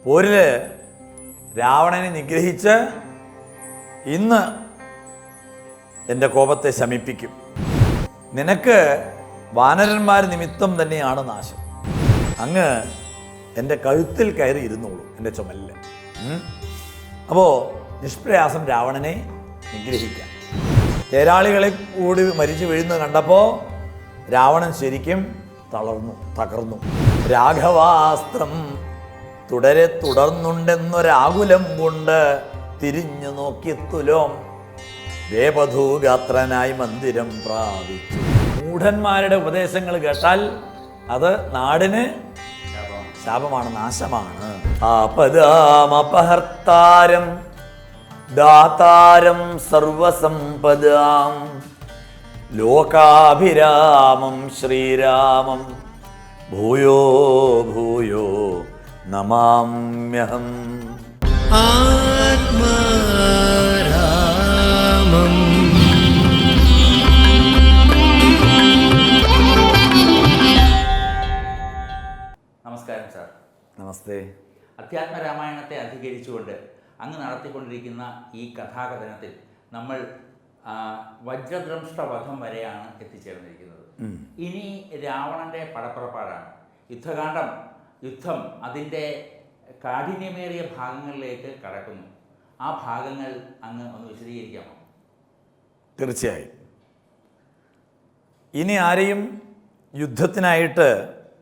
പോരിൽ രാവണനെ നിഗ്രഹിച്ച് ഇന്ന് എൻ്റെ കോപത്തെ ശമിപ്പിക്കും. നിനക്ക് വാനരന്മാർ നിമിത്തം തന്നെയാണ് നാശം. അങ്ങ് എൻ്റെ കഴുത്തിൽ കയറി ഇരുന്നോളൂ, എൻ്റെ ചുമലിൽ. അപ്പോൾ നിഷ്പ്രയാസം രാവണനെ നിഗ്രഹിക്കാം. തേരാളികളെ കൂടി മരിച്ചു വീഴുന്നത് കണ്ടപ്പോൾ രാവണൻ ശരിക്കും തകർന്നു. രാഘവാസ്ത്രം തുടരെ തുടർന്നുണ്ടെന്നൊരാകുലം കൊണ്ട് തിരിഞ്ഞു നോക്കി തുലോം ദേവധൂഗാത്രനായി മന്ദിരം പ്രാപിച്ചു. മൂഢന്മാരുടെ ഉപദേശങ്ങൾ കേട്ടാൽ അത് നാടിന് ശാപമാണ്, നാശമാണ്. ആപദാമപഹർത്താരം ദാതാരം സർവസമ്പദാം ലോകാഭിരാമം ശ്രീരാമം ഭൂയോ ഭൂയോ നമാമ്യഹം. ആത്മാരാമം. നമസ്കാരം സാർ. നമസ്തേ. അധ്യാത്മരാമായണത്തെ അധികരിച്ചുകൊണ്ട് അങ്ങ് നടത്തിക്കൊണ്ടിരിക്കുന്ന ഈ കഥാകഥനത്തിൽ നമ്മൾ വജ്രദ്രംഷ്ടവധം വരെയാണ് എത്തിച്ചേർന്നിരിക്കുന്നത്. ഇനി രാവണൻ്റെ പടപ്പുറപ്പാടാണ്. യുദ്ധം അതിൻ്റെ കാഠിന്യമേറിയ ഭാഗങ്ങളിലേക്ക് കടക്കുന്നു. ആ ഭാഗങ്ങൾ അങ്ങ് ഒന്ന് വിശദീകരിക്കാമോ? തീർച്ചയായും. ഇനി ആരെയും യുദ്ധത്തിനായിട്ട്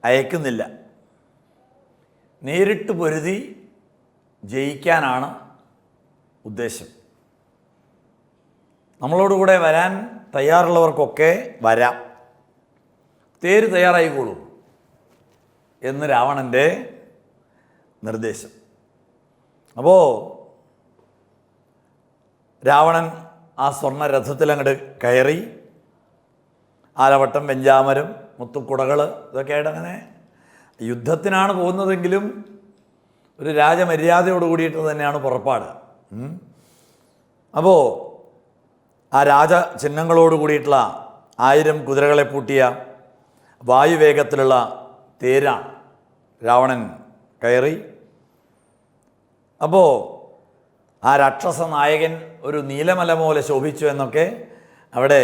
അയക്കുന്നില്ല. നേരിട്ട് പൊരുതി ജയിക്കാനാണ് ഉദ്ദേശം. നമ്മളോടുകൂടെ വരാൻ തയ്യാറുള്ളവർക്കൊക്കെ വരാം, തേര് തയ്യാറായിക്കോളൂ എന്ന് രാവണൻ്റെ നിർദ്ദേശം. അപ്പോൾ രാവണൻ ആ സ്വർണ്ണരഥത്തിൽ അങ്ങോട്ട് കയറി ആലവട്ടം, വെഞ്ചാമരം, മുത്തുക്കുടകൾ ഇതൊക്കെ ആയിട്ട് അങ്ങനെ യുദ്ധത്തിനാണ് പോകുന്നതെങ്കിലും ഒരു രാജമര്യാദയോട് കൂടിയിട്ട് തന്നെയാണ് പുറപ്പാട്. അപ്പോൾ ആ രാജചിഹ്നങ്ങളോട് കൂടിയിട്ടുള്ള 1000 കുതിരകളെ പൂട്ടിയ വായുവേഗത്തിലുള്ള തേരാണ് രാവണൻ കയറി. അപ്പോൾ ആ രാക്ഷസ നായകൻ ഒരു നീലമല പോലെ ശോഭിച്ചു എന്നൊക്കെ അവിടെ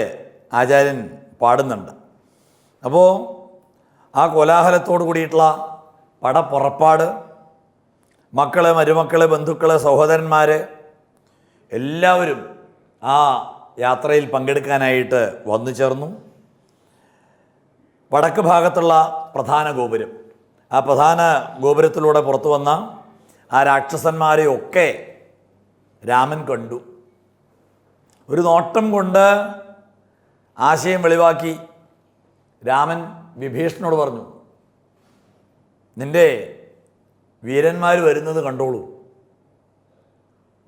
ആചാര്യൻ പാടുന്നുണ്ട്. അപ്പോൾ ആ കോലാഹലത്തോട് കൂടിയിട്ടുള്ള പടപ്പുറപ്പാട്, മക്കൾ, മരുമക്കൾ, ബന്ധുക്കൾ, സഹോദരന്മാർ എല്ലാവരും ആ യാത്രയിൽ പങ്കെടുക്കാനായിട്ട് വന്നു ചേർന്നു. വടക്ക് ഭാഗത്തുള്ള പ്രധാന ഗോപുരം, ആ പ്രധാന ഗോപുരത്തിലൂടെ പുറത്തു വന്ന ആ രാക്ഷസന്മാരെയൊക്കെ രാമൻ കണ്ടു. ഒരു നോട്ടം കൊണ്ട് ആശയം വെളിവാക്കി രാമൻ വിഭീഷണനോട് പറഞ്ഞു, നിൻ്റെ വീരന്മാർ വരുന്നത് കണ്ടോളൂ,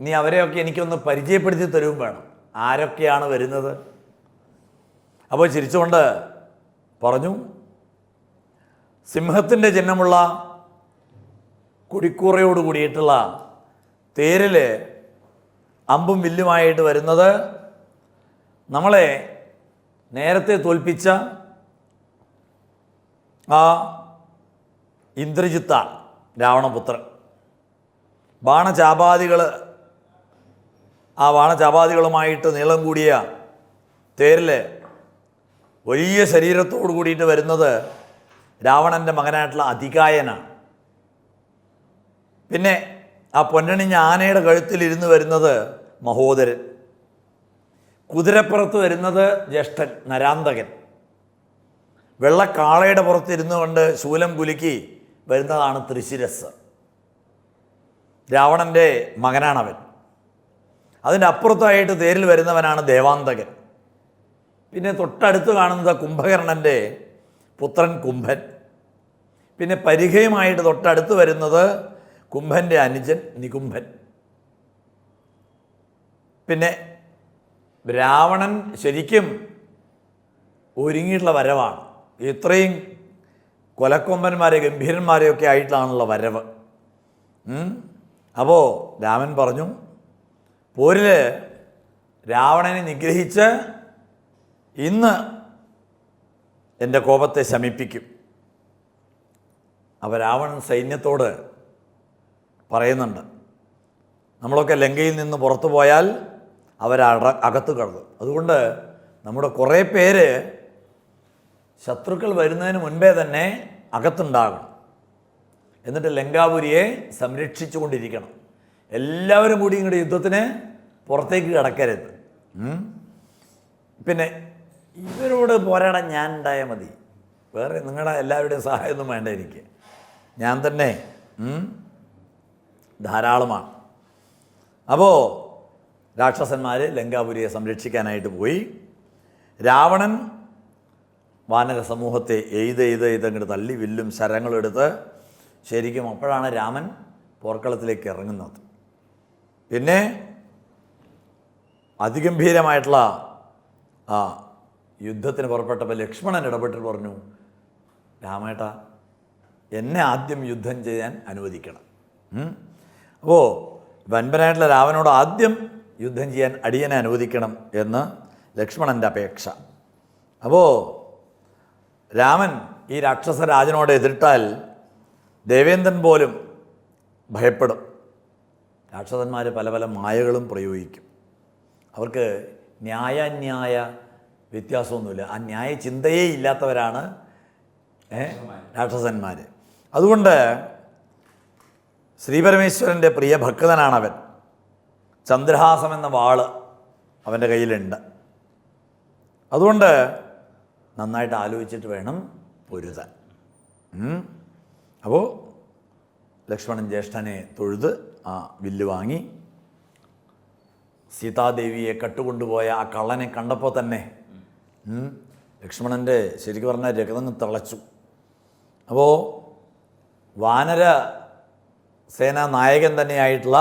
നീ അവരെയൊക്കെ എനിക്കൊന്ന് പരിചയപ്പെടുത്തി തരുകയും വേണം, ആരൊക്കെയാണ് വരുന്നത്. അപ്പോൾ ചിരിച്ചുകൊണ്ട് പറഞ്ഞു, സിംഹത്തിൻ്റെ ചിഹ്നമുള്ള കുടിക്കൂറയോട് കൂടിയിട്ടുള്ള തേരിൽ അമ്പും വില്ലുമായിട്ട് വരുന്നത് നമ്മളെ നേരത്തെ തോൽപ്പിച്ച ആ ഇന്ദ്രജിത്താണ്, രാവണപുത്രൻ. ബാണചാപാദികളുമായിട്ട് നീളം കൂടിയ തേരിൽ വലിയ ശരീരത്തോടു കൂടിയിട്ട് വരുന്നത് രാവണൻ്റെ മകനായിട്ടുള്ള അതികായനാണ്. പിന്നെ ആ പൊന്നണിഞ്ഞ ആനയുടെ കഴുത്തിലിരുന്ന് വരുന്നത് മഹോദരൻ. കുതിരപ്പുറത്ത് വരുന്നത് ജ്യേഷ്ഠൻ നരാന്തകൻ. വെള്ളക്കാളയുടെ പുറത്തിരുന്നു കൊണ്ട് ശൂലം കുലുക്കി വരുന്നതാണ് തൃശിരസ്. രാവണൻ്റെ മകനാണവൻ. അതിൻ്റെ അപ്പുറത്തായിട്ട് തേരിൽ വരുന്നവനാണ് ദേവാന്തകൻ. പിന്നെ തൊട്ടടുത്ത് കാണുന്നത് കുംഭകർണൻ്റെ പുത്രൻ കുംഭൻ. പിന്നെ പരിചയമായിട്ട് തൊട്ടടുത്ത് വരുന്നത് കുംഭൻ്റെ അനുജൻ നികുംഭൻ. പിന്നെ രാവണൻ ശരിക്കും ഒരുങ്ങിയിട്ടുള്ള വരവാണ്. ഇത്രയും കൊലക്കൊമ്പന്മാരെ, ഗംഭീരന്മാരെയൊക്കെ ആയിട്ടാണുള്ള വരവ്. അപ്പോൾ രാമൻ പറഞ്ഞു, പോരിൽ രാവണനെ നിഗ്രഹിച്ച് ഇന്ന് എൻ്റെ കോപത്തെ ശമിപ്പിക്കും. അപ്പോൾ രാവണൻ സൈന്യത്തോട് പറയുന്നുണ്ട്. നമ്മളൊക്കെ ലങ്കയിൽ നിന്ന് പുറത്തു പോയാൽ അകത്ത് കടന്നു. അതുകൊണ്ട് നമ്മുടെ കുറേ പേര് ശത്രുക്കൾ വരുന്നതിന് മുൻപേ തന്നെ അകത്തുണ്ടാകണം. എന്നിട്ട് ലങ്കാപുരിയെ സംരക്ഷിച്ചു കൊണ്ടിരിക്കണം. എല്ലാവരും കൂടി ഇങ്ങോട്ട് യുദ്ധത്തിന് പുറത്തേക്ക് കടക്കരുത്. പിന്നെ ഇവരോട് പോരാടാൻ ഞാൻ ഉണ്ടായാൽ മതി, വേറെ നിങ്ങളുടെ എല്ലാവരുടെയും സഹായമൊന്നും വേണ്ട എനിക്ക്, ഞാൻ തന്നെ ധാരാളമാണ്. അപ്പോൾ രാക്ഷസന്മാർ ലങ്കാപുരിയെ സംരക്ഷിക്കാനായിട്ട് പോയി. രാവണൻ വാനര സമൂഹത്തെ അങ്ങോട്ട് തള്ളി വില്ലും ശരങ്ങളും എടുത്ത് ശരിക്കും അപ്പോഴാണ് രാമൻ പോർക്കളത്തിലേക്ക് ഇറങ്ങുന്നത്. പിന്നെ അതിഗംഭീരമായിട്ടുള്ള ആ യുദ്ധത്തിന് പുറപ്പെട്ടപ്പോൾ ലക്ഷ്മണൻ ഇടപെട്ട് പറഞ്ഞു, രാമേട്ടാ എന്നെ ആദ്യം യുദ്ധം ചെയ്യാൻ അനുവദിക്കണം. അപ്പോൾ വൻപനായിട്ടുള്ള രാവനോട് ആദ്യം യുദ്ധം ചെയ്യാൻ അടിയനെ അനുവദിക്കണം എന്ന് ലക്ഷ്മണൻ്റെ അപേക്ഷ. അപ്പോൾ രാമൻ ഈ രാക്ഷസരാജനോട് എതിർത്താൽ ദേവേന്ദ്രൻ പോലും ഭയപ്പെടും. രാക്ഷസന്മാർ പല പല മായകളും പ്രയോഗിക്കും. അവർക്ക് ന്യായാന്യായ വ്യത്യാസമൊന്നുമില്ല. ആ ന്യായ ചിന്തയേ ഇല്ലാത്തവരാണ് രാക്ഷസന്മാർ. അതുകൊണ്ട് ശ്രീപരമേശ്വരൻ്റെ പ്രിയ ഭക്തനാണവൻ. ചന്ദ്രഹാസം എന്ന വാള് അവൻ്റെ കയ്യിലുണ്ട്. അതുകൊണ്ട് നന്നായിട്ട് ആലോചിച്ചിട്ട് വേണം പൊരുതാൻ. അപ്പോൾ ലക്ഷ്മണൻ ജ്യേഷ്ഠനെ തൊഴുത് ആ വില്ല് വാങ്ങി. സീതാദേവിയെ കട്ടുകൊണ്ടുപോയ ആ കള്ളനെ കണ്ടപ്പോൾ തന്നെ ലക്ഷ്മണൻ്റെ ശരിക്കും പറഞ്ഞാൽ രക്തം തിളച്ചു. അപ്പോൾ വാനര സേനാ നായകൻ തന്നെയായിട്ടുള്ള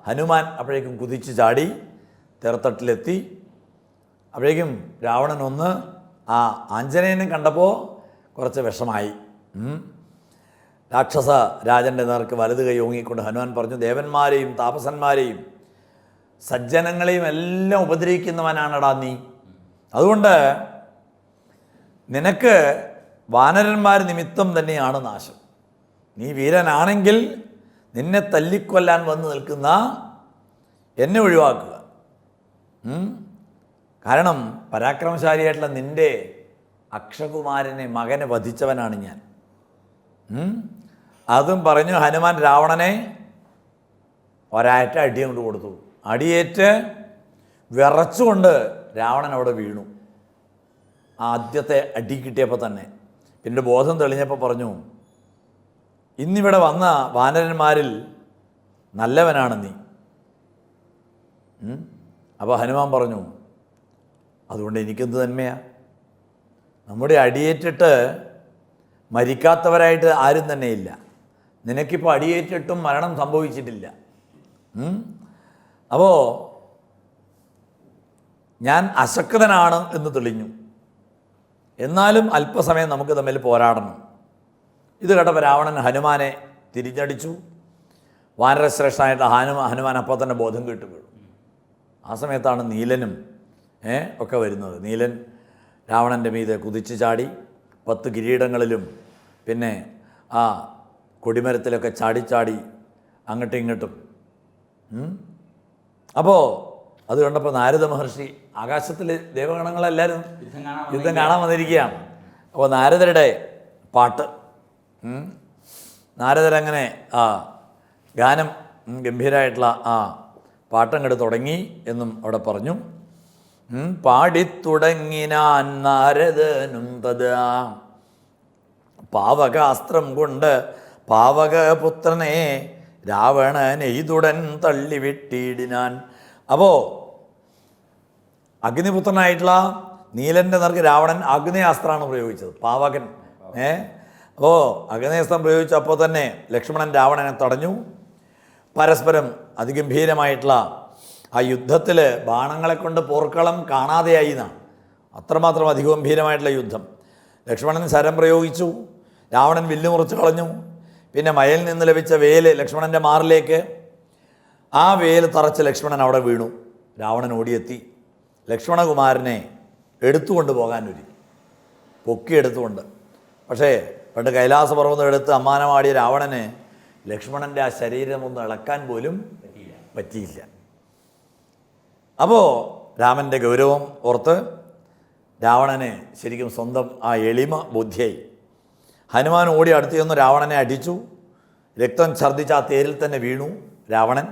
ഹനുമാൻ അപ്പോഴേക്കും കുതിച്ചു ചാടി തേർത്തട്ടിലെത്തി. അപ്പോഴേക്കും രാവണൻ ഒന്ന് ആ ആഞ്ജനേയനെ കണ്ടപ്പോൾ കുറച്ച് വിഷമായി. രാക്ഷസ രാജൻ്റെ നേർക്ക് വലത് കൈ ഓങ്ങിക്കൊണ്ട് ഹനുമാൻ പറഞ്ഞു, ദേവന്മാരെയും താപസന്മാരെയും സജ്ജനങ്ങളെയും എല്ലാം ഉപദ്രവിക്കുന്നവനാണടാ നീ. അതുകൊണ്ട് നിനക്ക് വാനരന്മാർ നിമിത്തം തന്നെയാണ് നാശം. നീ വീരനാണെങ്കിൽ നിന്നെ തല്ലിക്കൊല്ലാൻ വന്ന് നിൽക്കുന്ന എന്നെ ഒഴിവാക്കുക. കാരണം പരാക്രമശാലിയായിട്ടുള്ള നിൻ്റെ അക്ഷകുമാരനെ മകനെ വധിച്ചവനാണ് ഞാൻ. അതും പറഞ്ഞു ഹനുമാൻ രാവണനെ ഒരേറ്റ അടി കൊണ്ട് കൊടുത്തു. അടിയേറ്റ് വിറച്ചുകൊണ്ട് രാവണൻ അവിടെ വീണു. ആദ്യത്തെ അടി കിട്ടിയപ്പോൾ തന്നെ. പിന്നെ ബോധം തെളിഞ്ഞപ്പോൾ പറഞ്ഞു, ഇന്നിവിടെ വന്ന വാനരന്മാരിൽ നല്ലവനാണ് നീ. അപ്പോൾ ഹനുമാൻ പറഞ്ഞു, അതുകൊണ്ട് എനിക്കെന്ത് നന്മയാ? നമ്മുടെ അടിയേറ്റിട്ട് മരിക്കാത്തവരായിട്ട് ആരും തന്നെയില്ല. നിനക്കിപ്പോൾ അടിയേറ്റിട്ടും മരണം സംഭവിച്ചിട്ടില്ല. അപ്പോൾ ഞാൻ അശക്തനാണ് എന്ന് തെളിഞ്ഞു. എന്നാലും അല്പസമയം നമുക്ക് തമ്മിൽ പോരാടണം. ഇത് കേട്ടപ്പോൾ രാവണൻ ഹനുമാനെ തിരിഞ്ഞടിച്ചു. വാനരശ്രേഷ്ഠനായിട്ട് ഹനുമാൻ അപ്പോൾ തന്നെ ബോധം കേട്ട് വീഴും. ആ സമയത്താണ് നീലനും ഒക്കെ വരുന്നത്. നീലൻ രാവണൻ്റെ മീതെ കുതിച്ചു ചാടി 10 കിരീടങ്ങളിലും പിന്നെ ആ കൊടിമരത്തിലൊക്കെ ചാടിച്ചാടി അങ്ങോട്ടും ഇങ്ങോട്ടും. അപ്പോൾ അത് കണ്ടപ്പോൾ നാരദ മഹർഷി ആകാശത്തിൽ ദേവഗണങ്ങളെല്ലാവരും യുദ്ധം കാണാൻ വന്നിരിക്കുകയാണ്. അപ്പോൾ നാരദരുടെ പാട്ട്, നാരദരങ്ങനെ ആ ഗാനം ഗംഭീരമായിട്ടുള്ള ആ പാട്ടങ്ങോട്ട് തുടങ്ങി എന്നും അവിടെ പറഞ്ഞു. പാടിത്തുടങ്ങിനാൻ നാരദനും തഥാ പാവകാസ്ത്രം കൊണ്ട് പാവകപുത്രനെ രാവണനെയ്തുടൻ തള്ളിവിട്ടിടിനാൻ. അപ്പോൾ അഗ്നിപുത്രനായിട്ടുള്ള നീലൻ്റെ നേർക്ക് രാവണൻ അഗ്നേയാസ്ത്രമാണ് പ്രയോഗിച്ചത്, പാവകൻ. അപ്പോൾ അഗ്നേയാസ്ത്രം പ്രയോഗിച്ചപ്പോൾ തന്നെ ലക്ഷ്മണൻ രാവണനെ തടഞ്ഞു. പരസ്പരം അതിഗംഭീരമായിട്ടുള്ള ആ യുദ്ധത്തിൽ ബാണങ്ങളെ കൊണ്ട് പോർക്കളം കാണാതെയായി എന്നാണ്. അത്രമാത്രം അതിഗംഭീരമായിട്ടുള്ള യുദ്ധം. ലക്ഷ്മണൻ ശരം പ്രയോഗിച്ചു, രാവണൻ വില്ല് മുറിച്ച് കളഞ്ഞു. പിന്നെ മയിൽ നിന്ന് ലഭിച്ച വേല് ലക്ഷ്മണൻ്റെ മാറിലേക്ക്, ആ വേല് തറച്ച് ലക്ഷ്മണൻ അവിടെ വീണു. രാവണൻ ഓടിയെത്തി ലക്ഷ്മണകുമാരനെ എടുത്തുകൊണ്ട് പോകാനൊരുങ്ങി, പൊക്കിയെടുത്തുകൊണ്ട്. പക്ഷേ പണ്ട് കൈലാസപർവ്വതം എടുത്ത് അമ്മാനമാടിയ രാവണന് ലക്ഷ്മണൻ്റെ ആ ശരീരം ഒന്ന് ഇളക്കാൻ പോലും പറ്റിയില്ല. പറ്റിയില്ല. അപ്പോൾ രാമൻ്റെ ഗൗരവം ഓർത്ത് രാവണന് ശരിക്കും സ്വന്തം ആ എളിമ ബുദ്ധിയായി. ഹനുമാൻ ഓടി അടുത്ത് ചെന്ന് രാവണനെ അടിച്ചു. രക്തം ഛർദ്ദിച്ച് ആ തേരിൽ തന്നെ വീണു രാവണൻ.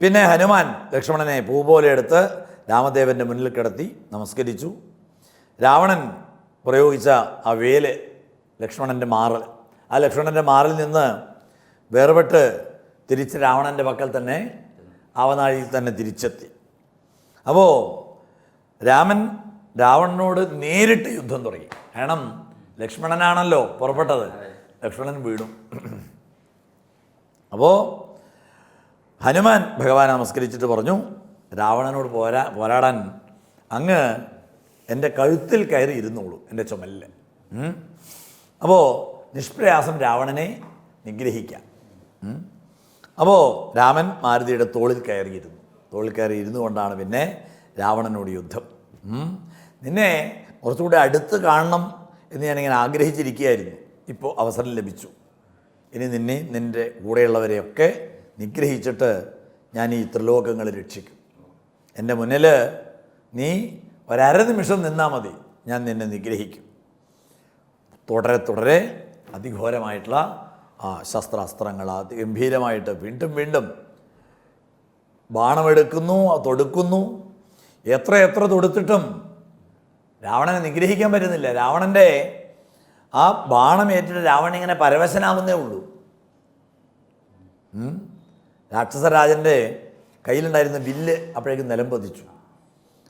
പിന്നെ ഹനുമാൻ ലക്ഷ്മണനെ പൂ പോലെ എടുത്ത് രാമദേവൻ്റെ മുന്നിൽ കിടത്തി നമസ്കരിച്ചു. രാവണൻ പ്രയോഗിച്ച ആ വേല് ലക്ഷ്മണൻ്റെ മാറൽ, ആ ലക്ഷ്മണൻ്റെ മാറിൽ നിന്ന് വേർപെട്ട് തിരിച്ച് രാവണൻ്റെ പക്കൽ തന്നെ ആവനാഴിയിൽ തന്നെ തിരിച്ചെത്തി. അപ്പോൾ രാവണനോട് നേരിട്ട് യുദ്ധം തുടങ്ങി. കാരണം ലക്ഷ്മണനാണല്ലോ പുറപ്പെട്ടത്. ലക്ഷ്മണൻ വീണു. അപ്പോൾ ഹനുമാൻ ഭഗവാനെ നമസ്കരിച്ചിട്ട് പറഞ്ഞു, രാവണനോട് പോരാടാൻ അങ്ങ് എൻ്റെ കഴുത്തിൽ കയറി ഇരുന്നോളൂ, എൻ്റെ ചുമലിൽ. അപ്പോൾ നിഷ്പ്രയാസം രാവണനെ നിഗ്രഹിക്കാം. അപ്പോൾ രാമൻ മാരുതിയുടെ തോളിൽ കയറിയിരുന്നു. തോളിൽ കയറി ഇരുന്നു കൊണ്ടാണ് പിന്നെ രാവണനോട് യുദ്ധം. നിന്നെ കുറച്ചുകൂടെ അടുത്ത് കാണണം എന്ന് ഞാനിങ്ങനെ ആഗ്രഹിച്ചിരിക്കുകയായിരുന്നു. ഇപ്പോൾ അവസരം ലഭിച്ചു. ഇനി നിൻ്റെ കൂടെയുള്ളവരെയൊക്കെ നിഗ്രഹിച്ചിട്ട് ഞാൻ ഈ ത്രിലോകങ്ങൾ രക്ഷിക്കും. എൻ്റെ മുന്നിൽ നീ ഒരര നിമിഷം നിന്നാൽ മതി, ഞാൻ നിന്നെ നിഗ്രഹിക്കും. തുടരെ അതിഘോരമായിട്ടുള്ള ശസ്ത്രാസ്ത്രങ്ങൾ ഗംഭീരമായിട്ട് വീണ്ടും വീണ്ടും ബാണമെടുക്കുന്നു, തൊടുക്കുന്നു. എത്ര തൊടുത്തിട്ടും രാവണനെ നിഗ്രഹിക്കാൻ പറ്റുന്നില്ല. രാവണൻ്റെ ആ ബാണമേറ്റിട്ട് രാവണൻ ഇങ്ങനെ പരവശനാവുന്നേ ഉള്ളൂ. രാക്ഷസരാജൻ്റെ കയ്യിലുണ്ടായിരുന്ന വില്ല് അപ്പോഴേക്കും നിലം പതിച്ചു.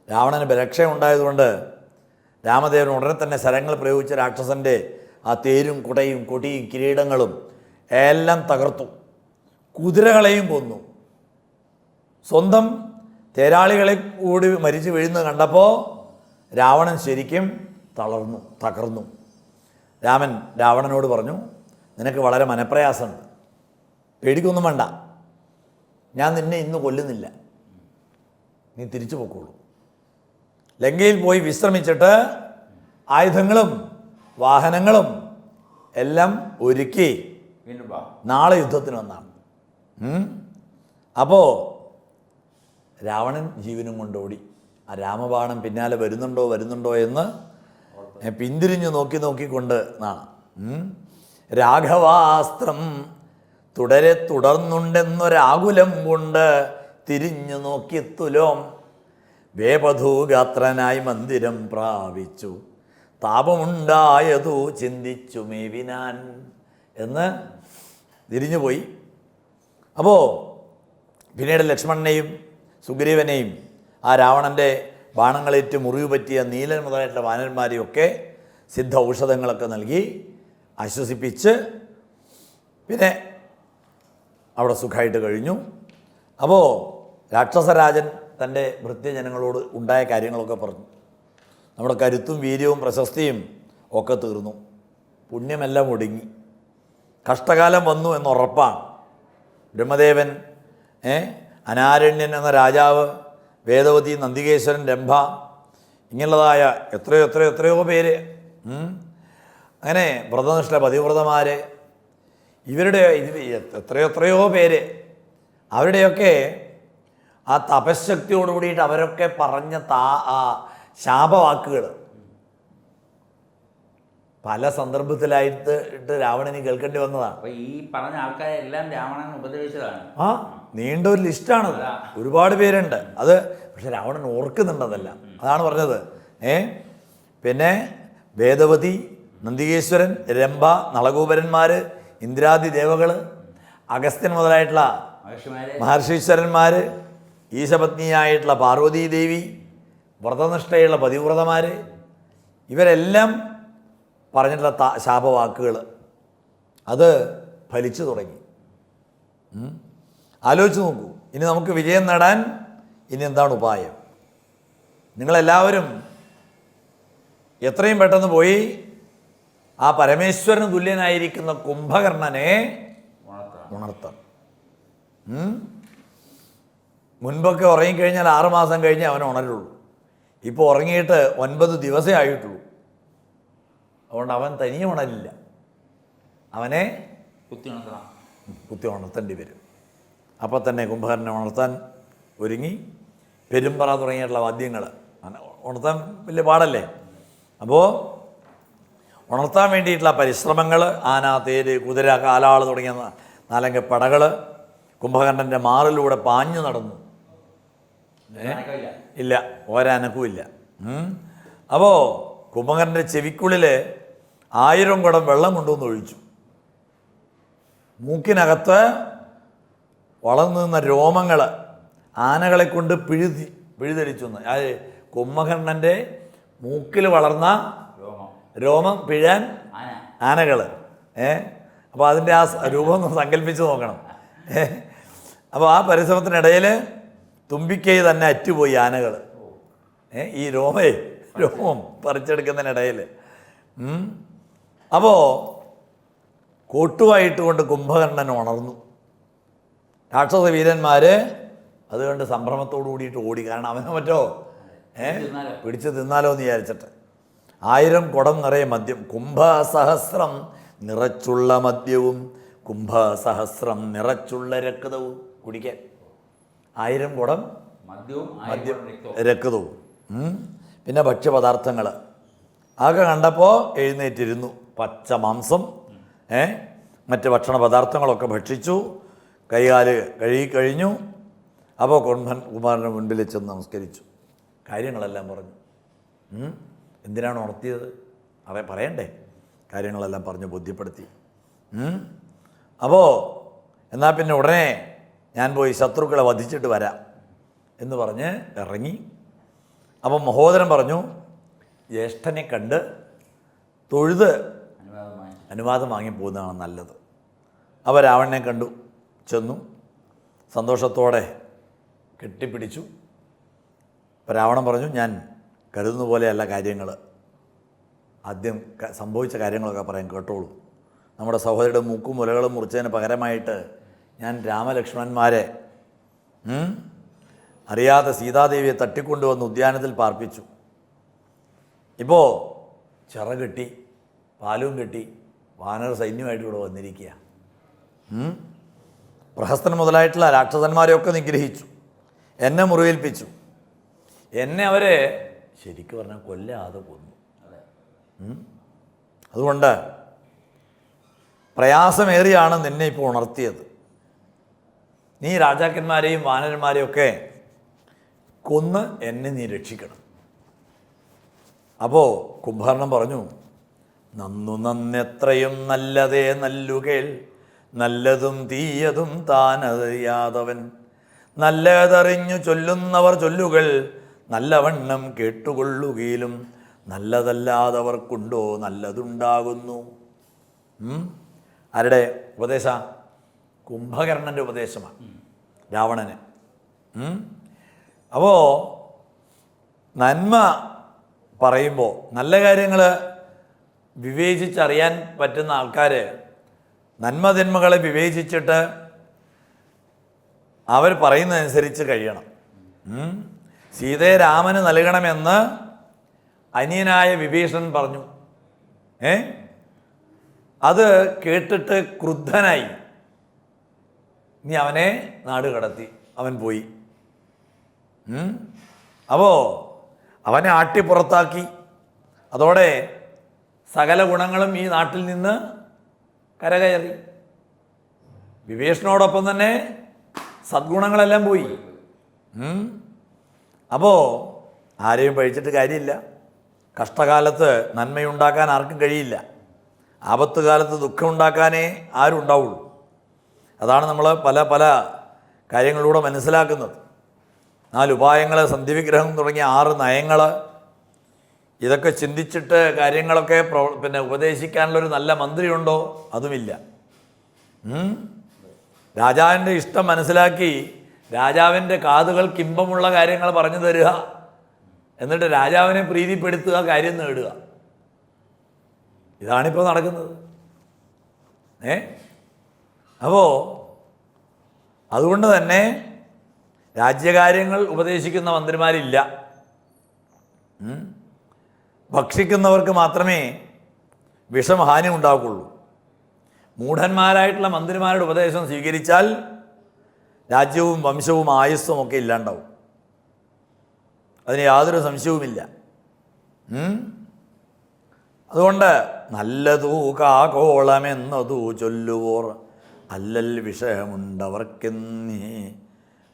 രാവണന് ബലക്ഷയമുണ്ടായതുകൊണ്ട് രാമദേവൻ ഉടനെ തന്നെ ശരങ്ങൾ പ്രയോഗിച്ച രാക്ഷസൻ്റെ ആ തേരും കുടയും കൊടിയും കിരീടങ്ങളും എല്ലാം തകർത്തു. കുതിരകളെയും കൊന്നു. സ്വന്തം തേരാളികളെ കൂടി മരിച്ചു വീഴുന്നത് കണ്ടപ്പോൾ രാവണൻ ശരിക്കും തകർന്നു. രാമൻ രാവണനോട് പറഞ്ഞു, നിനക്ക് വളരെ മനപ്രയാസമുണ്ട്, പേടിക്കൊന്നും വേണ്ട, ഞാൻ നിന്നെ ഇന്ന് കൊല്ലുന്നില്ല, നീ തിരിച്ചു പോക്കോളൂ. ലങ്കയിൽ പോയി വിശ്രമിച്ചിട്ട് ആയുധങ്ങളും വാഹനങ്ങളും എല്ലാം ഒരുക്കി നാളെ യുദ്ധത്തിന് വന്നാണ്. അപ്പോൾ രാവണൻ ജീവനും കൊണ്ടോടി. ആ രാമബാണം പിന്നാലെ വരുന്നുണ്ടോ എന്ന് പിന്തിരിഞ്ഞു നോക്കിക്കൊണ്ട് നാണ്. രാഘവാസ്ത്രം തുടർന്നുണ്ടെന്നൊരാകുലം കൊണ്ട് തിരിഞ്ഞു നോക്കിത്തുലോം വേപധൂഗാത്രനായി മന്ദിരം പ്രാപിച്ചു താപമുണ്ടായതു ചിന്തിച്ചു മേവിനാൻ എന്ന് തിരിഞ്ഞുപോയി. അപ്പോൾ പിന്നീട് ലക്ഷ്മണനെയും സുഗ്രീവനെയും ആ രാവണൻ്റെ ബാണങ്ങളേറ്റ് മുറിവ് പറ്റിയ നീലൻ മുതലായിട്ടുള്ള വാനന്മാരെയൊക്കെ സിദ്ധ ഔഷധങ്ങളൊക്കെ നൽകി ആശ്വസിപ്പിച്ച് പിന്നെ അവിടെ സുഖമായിട്ട് കഴിഞ്ഞു. അപ്പോൾ രാക്ഷസരാജൻ തൻ്റെ ഭൃത്യജനങ്ങളോട് ഉണ്ടായ കാര്യങ്ങളൊക്കെ പറഞ്ഞു. നമ്മുടെ കരുത്തും വീര്യവും പ്രശസ്തിയും ഒക്കെ തീർന്നു, പുണ്യമെല്ലാം ഒടുങ്ങി, കഷ്ടകാലം വന്നു എന്നുറപ്പാണ്. ബ്രഹ്മദേവൻ, അനാരണ്യൻ എന്ന രാജാവ്, വേദവതി, നന്ദികേശ്വരൻ, രംഭ, ഇങ്ങനെയുള്ളതായ എത്രയോ പേര്, അങ്ങനെ വ്രതനിഷ്ഠ പതിവ്രതമാർ, ഇവരുടെ എത്രയോ പേര്, അവരുടെയൊക്കെ ആ തപശക്തിയോട് കൂടിയിട്ട് അവരൊക്കെ പറഞ്ഞ ശാപവാക്കുകൾ പല സന്ദർഭത്തിലായിട്ട് രാവണന് കേൾക്കേണ്ടി വന്നതാണ്. അപ്പോൾ ഈ പറഞ്ഞ ആൾക്കാരെല്ലാം രാവണൻ ഉപദ്രവിച്ചതാണ്. നീണ്ടൊരു ലിസ്റ്റാണത്, ഒരുപാട് പേരുണ്ട്. അത് പക്ഷെ രാവണൻ ഓർക്കുന്നുണ്ടതല്ല, അതാണ് പറഞ്ഞത്. പിന്നെ വേദവതി, നന്ദികേശ്വരൻ, രംഭ, നളകൂപരന്മാർ, ഇന്ദ്രാദി ദേവകൾ, അഗസ്ത്യൻ മുതലായിട്ടുള്ള മഹർഷീശ്വരന്മാർ, ഈശപത്നിയായിട്ടുള്ള പാർവതീദേവി, വ്രതനിഷ്ഠയുള്ള പതിവ്രതമാർ, ഇവരെല്ലാം പറഞ്ഞിട്ടുള്ള ശാപവാക്കുകൾ അത് ഫലിച്ചു തുടങ്ങി. ആലോചിച്ച് നോക്കൂ, ഇനി നമുക്ക് വിജയം നേടാൻ ഇനി എന്താണ് ഉപായം? നിങ്ങളെല്ലാവരും എത്രയും പെട്ടെന്ന് പോയി ആ പരമേശ്വരന് തുല്യനായിരിക്കുന്ന കുംഭകർണനെ ഉണർത്തണം. മുൻപൊക്കെ ഉറങ്ങിക്കഴിഞ്ഞാൽ 6 മാസം കഴിഞ്ഞേ അവൻ ഉണരുള്ളൂ. ഇപ്പോൾ ഉറങ്ങിയിട്ട് 9 ദിവസമേ ആയിട്ടുള്ളൂ. അതുകൊണ്ട് അവൻ തനിയെ ഉണരില്ല, അവനെ കുത്തി ഉണർത്തേണ്ടി വരും. അപ്പോൾ തന്നെ കുംഭകർണനെ ഉണർത്താൻ ഒരുങ്ങി പെരുമ്പറ തുടങ്ങിയിട്ടുള്ള വാദ്യങ്ങൾ ഉണർത്താൻ വലിയ പാടല്ലേ. അപ്പോൾ ഉണർത്താൻ വേണ്ടിയിട്ടുള്ള പരിശ്രമങ്ങൾ, ആന, തേര്, കുതിര, കാലാൾ തുടങ്ങിയ 4 പടകൾ കുംഭകർണൻ്റെ മാറിലൂടെ പാഞ്ഞു നടന്നു. ഇല്ല, ഒരനക്കും ഇല്ല. അപ്പോൾ കുംഭകർണൻ്റെ ചെവിക്കുള്ളിൽ 1000 കുടം വെള്ളം കൊണ്ടുവന്ന് ഒഴിച്ചു. മൂക്കിനകത്ത് വളർന്നു നിന്ന രോമങ്ങൾ ആനകളെ കൊണ്ട് പിഴുതെരിച്ചു. അത് കുംഭകർണൻ്റെ മൂക്കിൽ വളർന്ന രോമം പിഴാൻ ആനകൾ. അപ്പോൾ അതിൻ്റെ ആ രൂപം ഒന്ന് സങ്കല്പിച്ച് നോക്കണം. അപ്പോൾ ആ പരിശ്രമത്തിനിടയിൽ തുമ്പിക്കൈ തന്നെ അറ്റുപോയി ആനകൾ. ഈ രോമം പറിച്ചെടുക്കുന്നതിനിടയിൽ. അപ്പോൾ കോട്ടുവായിട്ട് കൊണ്ട് കുംഭകർണൻ ഉണർന്നു. രാക്ഷസ വീരന്മാർ അതുകൊണ്ട് സംഭ്രമത്തോടു കൂടിയിട്ട് ഓടി. കാരണം അവനെ മറ്റോ പിടിച്ച് തിന്നാലോ എന്ന് വിചാരിച്ചിട്ട്. 1000 കുടം നിറയെ മദ്യം, കുംഭസഹസ്രം നിറച്ചുള്ള മദ്യവും കുംഭസഹസ്രം നിറച്ചുള്ള രക്തവും കുടിക്കാൻ. 1000 കുടം മദ്യം, രക്തവും. പിന്നെ ഭക്ഷ്യപദാർത്ഥങ്ങൾ ആകെ കണ്ടപ്പോൾ എഴുന്നേറ്റിരുന്നു. പച്ച മാംസം, മറ്റ് ഭക്ഷണ പദാർത്ഥങ്ങളൊക്കെ ഭക്ഷിച്ചു. കൈകാല് കഴുകിക്കഴിഞ്ഞു. അപ്പോൾ കുമാരൻ്റെ മുൻപിൽ ചെന്ന് നമസ്കരിച്ചു. കാര്യങ്ങളെല്ലാം പറഞ്ഞു. എന്തിനാണ് ഉണർത്തിയത് പറയണ്ടേ? കാര്യങ്ങളെല്ലാം പറഞ്ഞ് ബോധ്യപ്പെടുത്തി. അപ്പോൾ എന്നാൽ പിന്നെ ഉടനെ ഞാൻ പോയി ശത്രുക്കളെ വധിച്ചിട്ട് വരാം എന്ന് പറഞ്ഞ് ഇറങ്ങി. അപ്പം മഹോദരൻ പറഞ്ഞു, ജ്യേഷ്ഠനെ കണ്ട് തൊഴുത് അനുവാദം വാങ്ങിപ്പോകുന്നതാണ് നല്ലത്. അപ്പോൾ രാവണനെ കണ്ടു, ചെന്നു, സന്തോഷത്തോടെ കെട്ടിപ്പിടിച്ചു. അപ്പോൾ രാവണൻ പറഞ്ഞു, ഞാൻ കരുതുന്ന പോലെയല്ല കാര്യങ്ങൾ, ആദ്യം സംഭവിച്ച കാര്യങ്ങളൊക്കെ പറയാൻ കേട്ടോളൂ. നമ്മുടെ സഹോദരിയുടെ മൂക്കും മുലകളും മുറിച്ചതിന് പകരമായിട്ട് ഞാൻ രാമലക്ഷ്മണന്മാരെ അറിയാതെ സീതാദേവിയെ തട്ടിക്കൊണ്ടുവന്ന് ഉദ്യാനത്തിൽ പാർപ്പിച്ചു. ഇപ്പോൾ ചിറകെട്ടി പാലും കെട്ടി വാനര സൈന്യമായിട്ട് ഇവിടെ വന്നിരിക്കുക. പ്രഹസ്തൻ മുതലായിട്ടുള്ള രാക്ഷസന്മാരെയൊക്കെ നിഗ്രഹിച്ചു, എന്നെ മുറിവേൽപ്പിച്ചു. എന്നെ അവരെ ശരിക്കും പറഞ്ഞാൽ കൊല്ലാതെ കൊന്നു. അതുകൊണ്ട് പ്രയാസമേറിയാണ് നിന്നെ ഇപ്പോൾ ഉണർത്തിയത്. നീ രാജാക്കന്മാരെയും വാനരന്മാരെയും ഒക്കെ കൊന്ന് എന്നെ നീ രക്ഷിക്കണം. അപ്പോൾ കുംഭകർണൻ പറഞ്ഞു, നന്നെത്രയും നല്ലതേ നല്ലുകേൾ, നല്ലതും തീയതും താനറിയാതവൻ, നല്ലതറിഞ്ഞു ചൊല്ലുന്നവർ ചൊല്ലുകൾ നല്ലവണ്ണം കേട്ടുകൊള്ളുകയിലും നല്ലതല്ലാതവർക്കുണ്ടോ നല്ലതുണ്ടാകുന്നു. ആരുടെ ഉപദേശ? കുംഭകർണൻ്റെ ഉപദേശമാണ് രാവണന്. അപ്പോൾ നന്മ പറയുമ്പോൾ, നല്ല കാര്യങ്ങൾ വിവേചിച്ചറിയാൻ പറ്റുന്ന ആൾക്കാർ നന്മതിന്മകളെ വിവേചിച്ചിട്ട് അവർ പറയുന്നതനുസരിച്ച് കഴിയണം. സീതയെ രാമന് നൽകണമെന്ന് അനിയനായ വിഭീഷണൻ പറഞ്ഞു. അത് കേട്ടിട്ട് ക്രുദ്ധനായി. നീ അവനെ നാട് കടത്തി, അവൻ പോയി. അപ്പോൾ അവനെ ആട്ടിപ്പുറത്താക്കി. അതോടെ സകല ഗുണങ്ങളും ഈ നാട്ടിൽ നിന്ന് കരകയറി. വിഭീഷണോടൊപ്പം തന്നെ സദ്ഗുണങ്ങളെല്ലാം പോയി. അപ്പോൾ ആരെയും പഴിച്ചിട്ട് കാര്യമില്ല. കഷ്ടകാലത്ത് നന്മയുണ്ടാക്കാൻ ആർക്കും കഴിയില്ല. ആപത്ത് കാലത്ത് ദുഃഖമുണ്ടാക്കാനേ ആരും ഉണ്ടാവുള്ളൂ. അതാണ് നമ്മൾ പല പല കാര്യങ്ങളിലൂടെ മനസ്സിലാക്കുന്നത്. 4 ഉപായങ്ങൾ, സന്ധിവിഗ്രഹം തുടങ്ങിയ 6 നയങ്ങൾ, ഇതൊക്കെ ചിന്തിച്ചിട്ട് കാര്യങ്ങളൊക്കെ ഉപദേശിക്കാനുള്ളൊരു നല്ല മന്ത്രിയുണ്ടോ? അതുമില്ല. രാജാവിൻ്റെ ഇഷ്ടം മനസ്സിലാക്കി രാജാവിൻ്റെ കാതുകൾക്ക് ഇമ്പമുള്ള കാര്യങ്ങൾ പറഞ്ഞു തരിക, എന്നിട്ട് രാജാവിനെ പ്രീതിപ്പെടുത്തുക, കാര്യം നേടുക. ഇതാണിപ്പോൾ നടക്കുന്നത്. അപ്പോൾ അതുകൊണ്ട് തന്നെ രാജ്യകാര്യങ്ങൾ ഉപദേശിക്കുന്ന മന്ത്രിമാരില്ല. ഭക്ഷിക്കുന്നവർക്ക് മാത്രമേ വിഷമഹാനി ഉണ്ടാവുകയുള്ളൂ. മൂഢന്മാരായിട്ടുള്ള മന്ത്രിമാരുടെ ഉപദേശം സ്വീകരിച്ചാൽ രാജ്യവും വംശവും ആയുസ്സും ഒക്കെ ഇല്ലാണ്ടാവും. അതിന് യാതൊരു സംശയവുമില്ല. അതുകൊണ്ട് നല്ലതൂ കാകോളമെന്നതു ചൊല്ലുവോർ അല്ലൽ വിഷയമുണ്ടവർക്കെന്നീ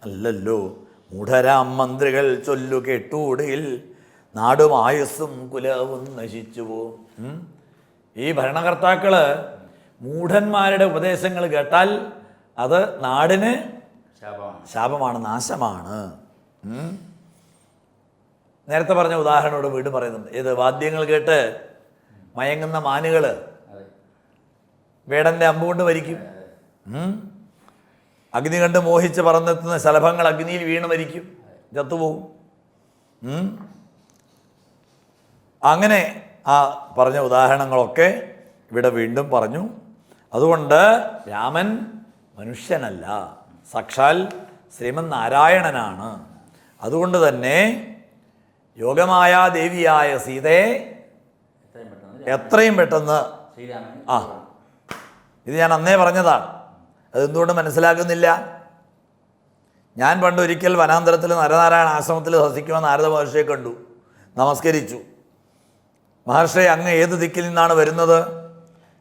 അല്ലല്ലോ മൂഢരാം മന്ത്രികൾ ചൊല്ലു കേട്ടൂടിൽ നാടും ആയുസ്സും കുലവും നശിച്ചു പോവും. ഈ ഭരണകർത്താക്കൾ മൂഢന്മാരുടെ ഉപദേശങ്ങൾ കേട്ടാൽ അത് നാടിന് ശാപമാണ്, നാശമാണ്. നേരത്തെ പറഞ്ഞ ഉദാഹരണോട് വീണ്ടും പറയുന്നുണ്ട്. ഇത് വാദ്യങ്ങൾ കേട്ട് മയങ്ങുന്ന മാനുകൾ വേടൻ്റെ അമ്പുകൊണ്ട് മരിക്കും. അഗ്നി കണ്ട് മോഹിച്ച് പറന്നെത്തുന്ന ശലഭങ്ങൾ അഗ്നിയിൽ വീണ് മരിക്കും, ചത്തുപോകും. അങ്ങനെ ആ പറഞ്ഞ ഉദാഹരണങ്ങളൊക്കെ ഇവിടെ വീണ്ടും പറഞ്ഞു. അതുകൊണ്ട് രാമൻ മനുഷ്യനല്ല, സാക്ഷാൽ ശ്രീമൻ നാരായണനാണ്. അതുകൊണ്ട് തന്നെ യോഗമായ ദേവിയായ സീതയെ എത്രയും പെട്ടെന്ന് ഇത് ഞാൻ അന്നേ പറഞ്ഞതാണ്. അതെന്തുകൊണ്ട് മനസ്സിലാക്കുന്നില്ല? ഞാൻ പണ്ടൊരിക്കൽ വനാന്തരത്തിൽ നരനാരായണ ആശ്രമത്തിൽ വസിക്കുവാൻ നാരദ മഹർഷിയെ കണ്ടു, നമസ്കരിച്ചു. മഹർഷി, അങ്ങ് ഏത് ദിക്കിൽ നിന്നാണ് വരുന്നത്?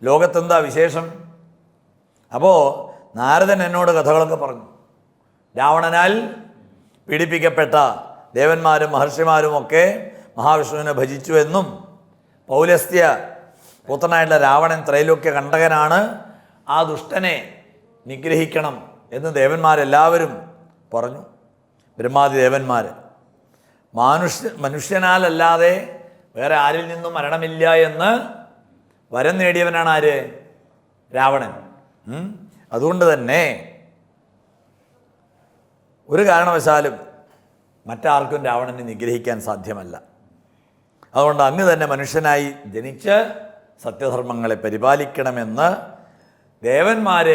ലോകത്തെന്താ വിശേഷം? അപ്പോൾ നാരദൻ എന്നോട് കഥകളൊക്കെ പറഞ്ഞു. രാവണനാൽ പീഡിപ്പിക്കപ്പെട്ട ദേവന്മാരും മഹർഷിമാരുമൊക്കെ മഹാവിഷ്ണുവിനെ ഭജിച്ചുവെന്നും പൗലസ്ത്യ പുത്രനായിട്ടുള്ള രാവണൻ ത്രൈലോക്യ കണ്ടകനാണ്, ആ ദുഷ്ടനെ നിഗ്രഹിക്കണം എന്ന് ദേവന്മാരെല്ലാവരും പറഞ്ഞു. ബ്രഹ്മാദി ദേവന്മാർ. മനുഷ്യനാലല്ലാതെ വേറെ ആരിൽ നിന്നും മരണമില്ല എന്ന് വരം നേടിയവനാണ് ആര്? രാവണൻ. അതുകൊണ്ട് തന്നെ ഒരു കാരണവശാലും മറ്റാർക്കും രാവണനെ നിഗ്രഹിക്കാൻ സാധ്യമല്ല. അതുകൊണ്ട് അങ്ങ് തന്നെ മനുഷ്യനായി ജനിച്ച് സത്യധർമ്മങ്ങളെ പരിപാലിക്കണമെന്ന് ദേവന്മാർ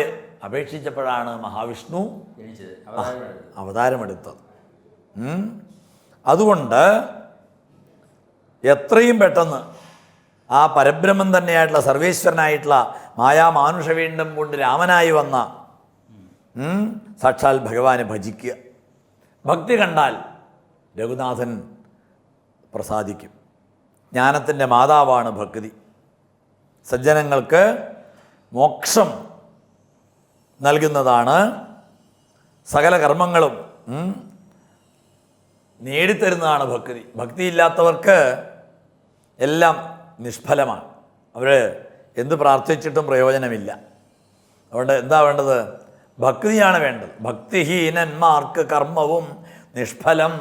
അപേക്ഷിച്ചപ്പോഴാണ് മഹാവിഷ്ണു അവതാരമെടുത്തത്. അതുകൊണ്ട് എത്രയും പെട്ടെന്ന് ആ പരബ്രഹ്മം തന്നെയായിട്ടുള്ള സർവേശ്വരനായിട്ടുള്ള മായാമാനുഷവീണ്ടും കൊണ്ട് രാമനായി വന്ന സാക്ഷാൽ ഭഗവാനെ ഭജിക്കുക. ഭക്തി കണ്ടാൽ രഘുനാഥൻ പ്രസാദിക്കും. ജ്ഞാനത്തിൻ്റെ മാതാവാണ് ഭക്തി. സജ്ജനങ്ങൾക്ക് മോക്ഷം നൽകുന്നതാണ്. സകല കർമ്മങ്ങളും നേടിത്തരുന്നതാണ് ഭക്തി. ഭക്തിയില്ലാത്തവർക്ക് എല്ലാം നിഷ്ഫലമാണ്. അവർ എന്ത് പ്രാർത്ഥിച്ചിട്ടും പ്രയോജനമില്ല. അതുകൊണ്ട് എന്താ വേണ്ടത്? ഭക്തിയാണ് വേണ്ടത്. ഭക്തിഹീനന്മാർക്ക് കർമ്മവും നിഷ്ഫലം,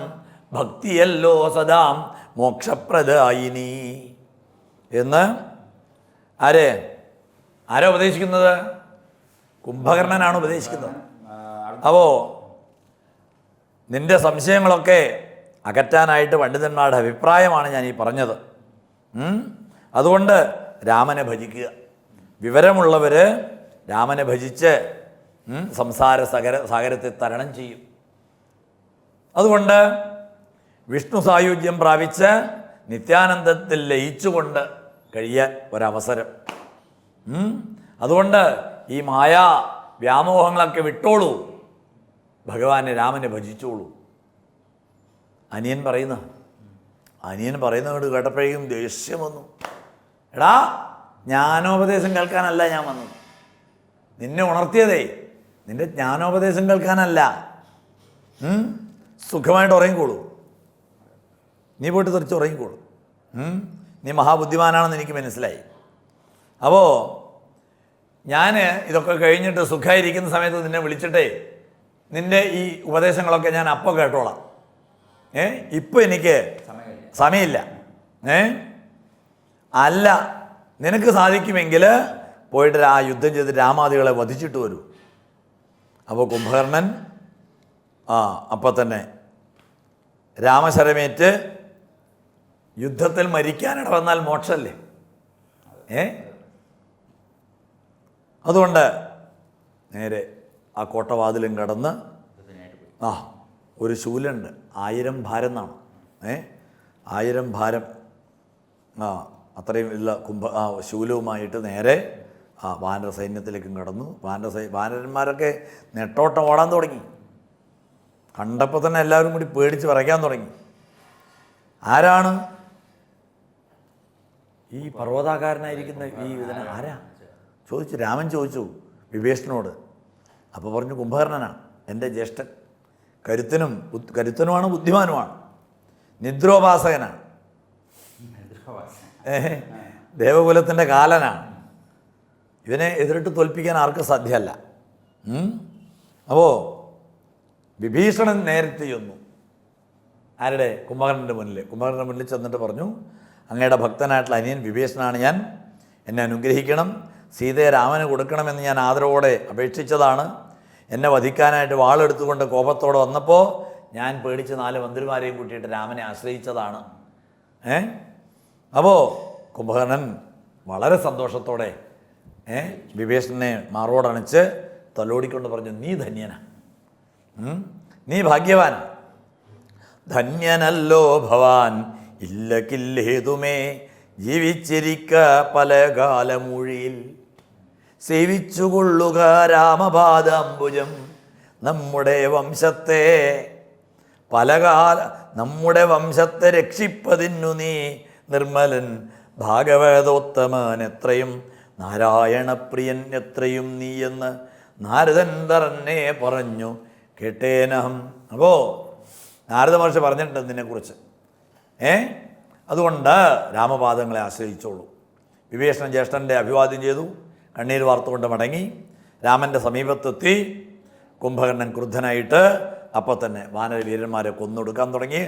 ഭക്തിയല്ലോ സദാം മോക്ഷപ്രദായിനി എന്ന് ആരാ ഉപദേശിക്കുന്നത്? കുംഭകർണനാണ് ഉപദേശിക്കുന്നത്. അപ്പോൾ നിന്റെ സംശയങ്ങളൊക്കെ അകറ്റാനായിട്ട് പണ്ഡിതന്മാരുടെ അഭിപ്രായമാണ് ഞാൻ ഈ പറഞ്ഞത്. അതുകൊണ്ട് രാമനെ ഭജിക്കുക. വിവരമുള്ളവർ രാമനെ ഭജിച്ച് സംസാര സാഗരത്തെ തരണം ചെയ്യും. അതുകൊണ്ട് വിഷ്ണു സായുജ്യം പ്രാപിച്ച് നിത്യാനന്ദത്തിൽ ലയിച്ചുകൊണ്ട് കഴിയാൻ ഒരവസരം. അതുകൊണ്ട് ഈ മായാ വ്യാമോഹങ്ങളൊക്കെ വിട്ടോളൂ, ഭഗവാനെ രാമനെ ഭജിച്ചോളൂ. അനിയൻ പറയുന്നത് കേട്ടപ്പോഴേക്കും ദേഷ്യം വന്നു. എടാ, ജ്ഞാനോപദേശം കേൾക്കാനല്ല ഞാൻ വന്നത്. നിന്നെ ഉണർത്തിയതേ നിന്റെ ജ്ഞാനോപദേശം കേൾക്കാനല്ല. സുഖമായിട്ട് ഉറങ്ങിക്കോളൂ, നീ പോയിട്ട് തിരിച്ച് ഉറങ്ങിക്കോളൂ. നീ മഹാബുദ്ധിമാനാണെന്ന് എനിക്ക് മനസ്സിലായി. അപ്പോൾ ഞാൻ ഇതൊക്കെ കഴിഞ്ഞിട്ട് സുഖമായിരിക്കുന്ന സമയത്ത് നിന്നെ വിളിച്ചിട്ടേ നിൻ്റെ ഈ ഉപദേശങ്ങളൊക്കെ ഞാൻ അപ്പോൾ കേട്ടോളാം. ഇപ്പം എനിക്ക് സമയമില്ല. അല്ല, നിനക്ക് സാധിക്കുമെങ്കിൽ പോയിട്ട് ആ യുദ്ധം ചെയ്ത് രാമാദികളെ വധിച്ചിട്ട് വരൂ. അപ്പോൾ കുംഭകർണൻ അപ്പം തന്നെ രാമശരമേറ്റ് യുദ്ധത്തിൽ മരിക്കാനിട വന്നാൽ മോക്ഷമല്ലേ? അതുകൊണ്ട് നേരെ ആ കോട്ടവാതിലും കടന്ന് ഒരു ശൂലുണ്ട്, 1000 ഭാരം എന്നാണ്. 1000 ഭാരം അത്രയും ഉള്ള ശൂലവുമായിട്ട് നേരെ വാനര സൈന്യത്തിലേക്കും കടന്നു. വാനരന്മാരൊക്കെ നെട്ടോട്ടം ഓടാൻ തുടങ്ങി. കണ്ടപ്പോൾ തന്നെ എല്ലാവരും കൂടി പേടിച്ച് വിറയ്ക്കാൻ തുടങ്ങി. ആരാണ് ഈ പർവ്വതാകാരനായിരിക്കുന്ന ഈ ഇതിന് ആരാ ചോദിച്ചു. രാമൻ ചോദിച്ചു വിഭീഷണനോട്. അപ്പോൾ പറഞ്ഞു കുംഭകർണനാണ്, എൻ്റെ ജ്യേഷ്ഠൻ. കരുത്തനുമാണ്, ബുദ്ധിമാനുമാണ്, നിദ്രോപാസകനാണ്, ദേവകുലത്തിൻ്റെ കാലനാണ്. ഇവനെ എതിരിട്ട് തോൽപ്പിക്കാൻ ആർക്കും സാധ്യമല്ല. അപ്പോൾ വിഭീഷണൻ നേരത്തെ ചെന്നു. ആരുടെ? കുംഭകർണൻ്റെ മുന്നിൽ ചെന്നിട്ട് പറഞ്ഞു, അങ്ങയുടെ ഭക്തനായിട്ടുള്ള അനിയൻ വിഭീഷണനാണ് ഞാൻ, എന്നെ അനുഗ്രഹിക്കണം, സീതയെ രാമന് കൊടുക്കണമെന്ന് ഞാൻ ആദരവോടെ അപേക്ഷിച്ചതാണ്. എന്നെ വധിക്കാനായിട്ട് വാളെടുത്തുകൊണ്ട് കോപത്തോടെ വന്നപ്പോൾ ഞാൻ പേടിച്ച് 4 മന്ത്രിമാരെയും കൂട്ടിയിട്ട് രാമനെ ആശ്രയിച്ചതാണ്. അപ്പോൾ കുംഭകർണൻ വളരെ സന്തോഷത്തോടെ വിഭീഷണനെ മാറോടണിച്ച് തലോടിക്കൊണ്ട് പറഞ്ഞു, നീ ധന്യനാ, നീ ഭാഗ്യവാൻ. ധന്യനല്ലോ ഭവാൻ, ഇല്ല കില്ലേതുമേ ജീവിച്ചിരിക്ക പല കാലമൂഴിയിൽ. സേവിച്ചുകൊള്ളുക രാമപാദാംബുജം നമ്മുടെ വംശത്തെ നമ്മുടെ വംശത്തെ രക്ഷിപ്പതിന്നു നീ നിർമ്മലൻ ഭാഗവതോത്തമൻ എത്രയും നാരായണപ്രിയൻ എത്രയും നീ എന്ന് നാരദൻ തന്നെ പറഞ്ഞു കേട്ടേനഹം. അപ്പോൾ നാരദ മഹർഷി പറഞ്ഞിട്ടുണ്ട് നിന്നെക്കുറിച്ച്. അതുകൊണ്ട് രാമപാദങ്ങളെ ആശ്രയിച്ചോളൂ. വിഭീഷണൻ ജ്യേഷ്ഠൻ്റെ അഭിവാദ്യം ചെയ്തു, കണ്ണീർ വാർത്തുകൊണ്ട് മടങ്ങി. രാമൻ്റെ സമീപത്തെത്തി. കുംഭകർണൻ ക്രുദ്ധനായിട്ട് അപ്പോൾ തന്നെ വാനരവീരന്മാരെ കൊന്നൊടുക്കാൻ തുടങ്ങി.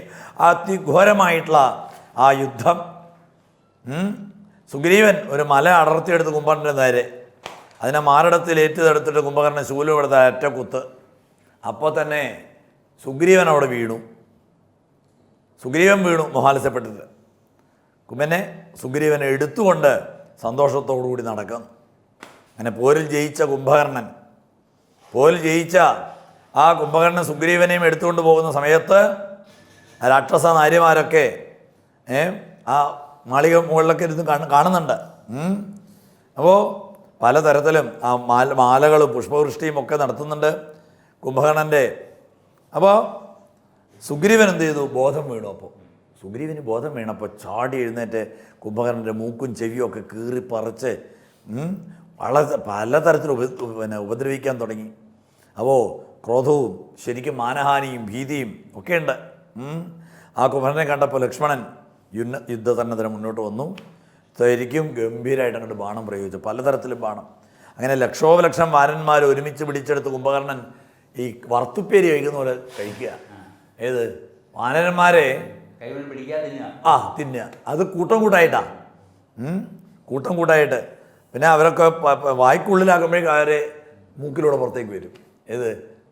അതിഘോരമായിട്ടുള്ള ആ യുദ്ധം. സുഗ്രീവൻ ഒരു മല അടർത്തിയെടുത്ത് കുംഭകർണൻ്റെ നേരെ, അതിനെ മാറിടത്തിൽ ഏറ്റുതെടുത്തിട്ട് കുംഭകർണൻ ശൂലം എടുത്ത ഒറ്റ കുത്ത്. അപ്പോൾ തന്നെ സുഗ്രീവൻ അവിടെ വീണു. സുഗ്രീവൻ വീണു മോഹാലസ്യപ്പെട്ടിട്ട്. സുഗ്രീവനെ എടുത്തുകൊണ്ട് സന്തോഷത്തോടു കൂടി നടക്കുന്നു. അങ്ങനെ പോരിൽ ജയിച്ച കുംഭകർണൻ, പോരിൽ ജയിച്ച ആ കുംഭകർണൻ സുഗ്രീവനെയും എടുത്തുകൊണ്ട് പോകുന്ന സമയത്ത് രാക്ഷസ നാര്യമാരൊക്കെ ആ മാളിക മുകളിലൊക്കെ ഇരുന്ന് കാണുന്നുണ്ട്. അപ്പോൾ പലതരത്തിലും ആ മാലകളും പുഷ്പവൃഷ്ടിയും ഒക്കെ നടത്തുന്നുണ്ട് കുംഭകർണൻ്റെ. അപ്പോൾ സുഗ്രീവൻ എന്ത് ചെയ്തു? ബോധം വീണു. അപ്പോൾ സുഗ്രീവന് ബോധം വീണപ്പോൾ ചാടി എഴുന്നേറ്റ് കുംഭകർണൻ്റെ മൂക്കും ചെവിയും ഒക്കെ കീറിപ്പറിച്ച് പലതരത്തിൽ ഉപദ്രവിക്കാൻ തുടങ്ങി. അപ്പോൾ ക്രോധവും ശരിക്കും മാനഹാനിയും ഭീതിയും ഒക്കെ ഉണ്ട്. ആ കുംഭകർണനെ കണ്ടപ്പോൾ ലക്ഷ്മണൻ യുദ്ധസന്നദ്ധന് മുന്നോട്ട് വന്നു. ശരിക്കും ഗംഭീരമായിട്ട് അങ്ങോട്ട് ബാണം പ്രയോഗിച്ചു, പലതരത്തിലും ബാണം. അങ്ങനെ ലക്ഷോപലക്ഷം വാരന്മാർ ഒരുമിച്ച് പിടിച്ചെടുത്ത് കുംഭകർണൻ ഈ വറുത്തുപ്പേരി കഴിക്കുന്ന പോലെ കഴിക്കുക. ഏത്? വാനരന്മാരെ തിന്നുക. അത് കൂട്ടം കൂട്ടായിട്ട് പിന്നെ അവരൊക്കെ വായ്ക്കുള്ളിലാക്കുമ്പോഴേക്കും അവരെ മൂക്കിലൂടെ പുറത്തേക്ക് വരും. ഏത്?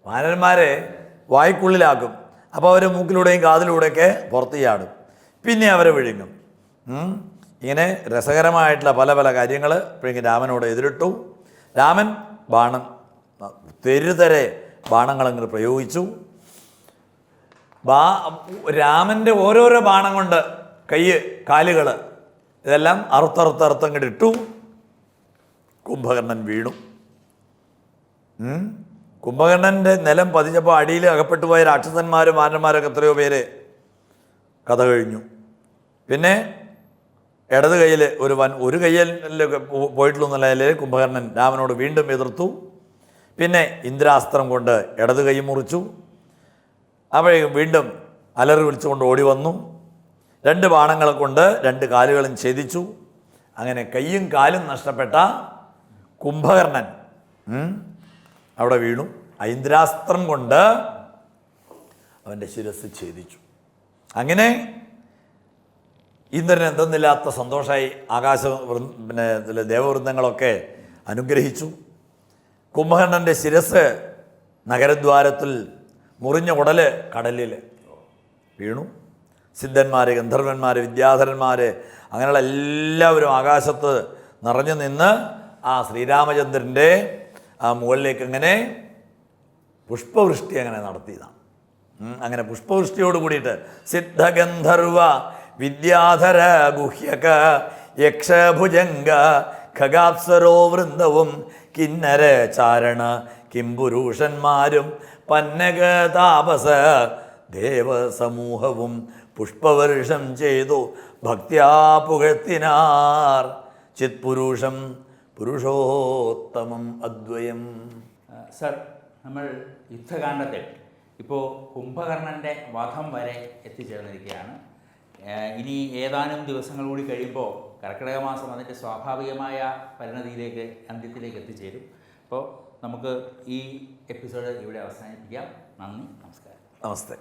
വാനരന്മാരെ വായ്ക്കുള്ളിലാക്കും. അപ്പോൾ അവർ മൂക്കിലൂടെയും കാതിലൂടെയൊക്കെ പുറത്ത് ചാടും. പിന്നെ അവരെ വിഴുങ്ങും. ഇങ്ങനെ രസകരമായിട്ടുള്ള പല പല കാര്യങ്ങൾ ഇപ്പോഴേക്കും രാമനോട് എതിരിട്ടു. രാമൻ ബാണം തെരുതരെ ബാണങ്ങളങ്ങനെ പ്രയോഗിച്ചു. രാമൻ്റെ ഓരോരോ ബാണം കൊണ്ട് കാലുകൾ ഇതെല്ലാം അറുത്തങ്ങോട്ട് ഇട്ടു. കുംഭകർണൻ വീണു. കുംഭകർണൻ്റെ നിലം പതിച്ചപ്പോൾ അടിയിൽ അകപ്പെട്ടു പോയ രാക്ഷസന്മാരും വാനന്മാരൊക്കെ എത്രയോ പേര് കഥ കഴിഞ്ഞു. പിന്നെ ഇടത് കയ്യിൽ ഒരു കയ്യിൽ പോയിട്ടുള്ളൂ എന്നുള്ള നിലയിൽ കുംഭകർണൻ രാമനോട് വീണ്ടും എതിർത്തു. പിന്നെ ഇന്ദ്രാസ്ത്രം കൊണ്ട് ഇടത് കൈ മുറിച്ചു. അപ്പോഴേക്കും വീണ്ടും അലറി വിളിച്ചുകൊണ്ട് ഓടി വന്നു. 2 ബാണങ്ങളെ കൊണ്ട് 2 കാലുകളും ഛേദിച്ചു. അങ്ങനെ കൈയും കാലും നഷ്ടപ്പെട്ട കുംഭകർണൻ അവിടെ വീണു. ഇന്ദ്രാസ്ത്രം കൊണ്ട് അവൻ്റെ ശിരസ് ഛേദിച്ചു. അങ്ങനെ ഇന്ദ്രൻ എന്തെന്നില്ലാത്ത സന്തോഷമായി. ആകാശ ദേവവൃന്ദങ്ങളൊക്കെ അനുഗ്രഹിച്ചു. കുംഭകർണൻ്റെ ശിരസ് നഗരദ്വാരത്തിൽ മുറിഞ്ഞ ഉടല് കടലിൽ വീണു. സിദ്ധന്മാർ, ഗന്ധർവന്മാർ, വിദ്യാധരന്മാർ അങ്ങനെയുള്ള എല്ലാവരും ആകാശത്ത് നിറഞ്ഞു നിന്ന് ആ ശ്രീരാമചന്ദ്രൻ്റെ ആ മുകളിലേക്ക് അങ്ങനെ പുഷ്പവൃഷ്ടി അങ്ങനെ നടത്തിയതാണ്. അങ്ങനെ പുഷ്പവൃഷ്ടിയോട് കൂടിയിട്ട് സിദ്ധഗന്ധർവ വിദ്യാധര ഗുഹ്യക യക്ഷഭുജംഗ ഖഗാപ്സരോ വൃന്ദവും കിന്നര ചാരണ കിംപുരുഷന്മാരും പന്നക താപസ ദേവസമൂഹവും പുഷ്പവർഷം ചെയ്തു ഭക്ത്യാ പുകഴ്ത്തിനാർ ചിത്പുരുഷം പുരുഷോത്തമം അദ്വയം. സർ, നമ്മൾ യുദ്ധകാണ്ഡത്തിൽ ഇപ്പോൾ കുംഭകർണൻ്റെ വധം വരെ എത്തിച്ചേർന്നിരിക്കുകയാണ്. ഇനി ഏതാനും ദിവസങ്ങൾ കൂടി കഴിയുമ്പോൾ കർക്കിടക മാസം അതിൻ്റെ സ്വാഭാവികമായ പരിണതിയിലേക്ക്, അന്ത്യത്തിലേക്ക് എത്തിച്ചേരും. അപ്പോൾ നമുക്ക് ഈ എപ്പിസോഡ് ഇവിടെ അവസാനിപ്പിക്കാം. നന്ദി, നമസ്കാരം. നമസ്തേ.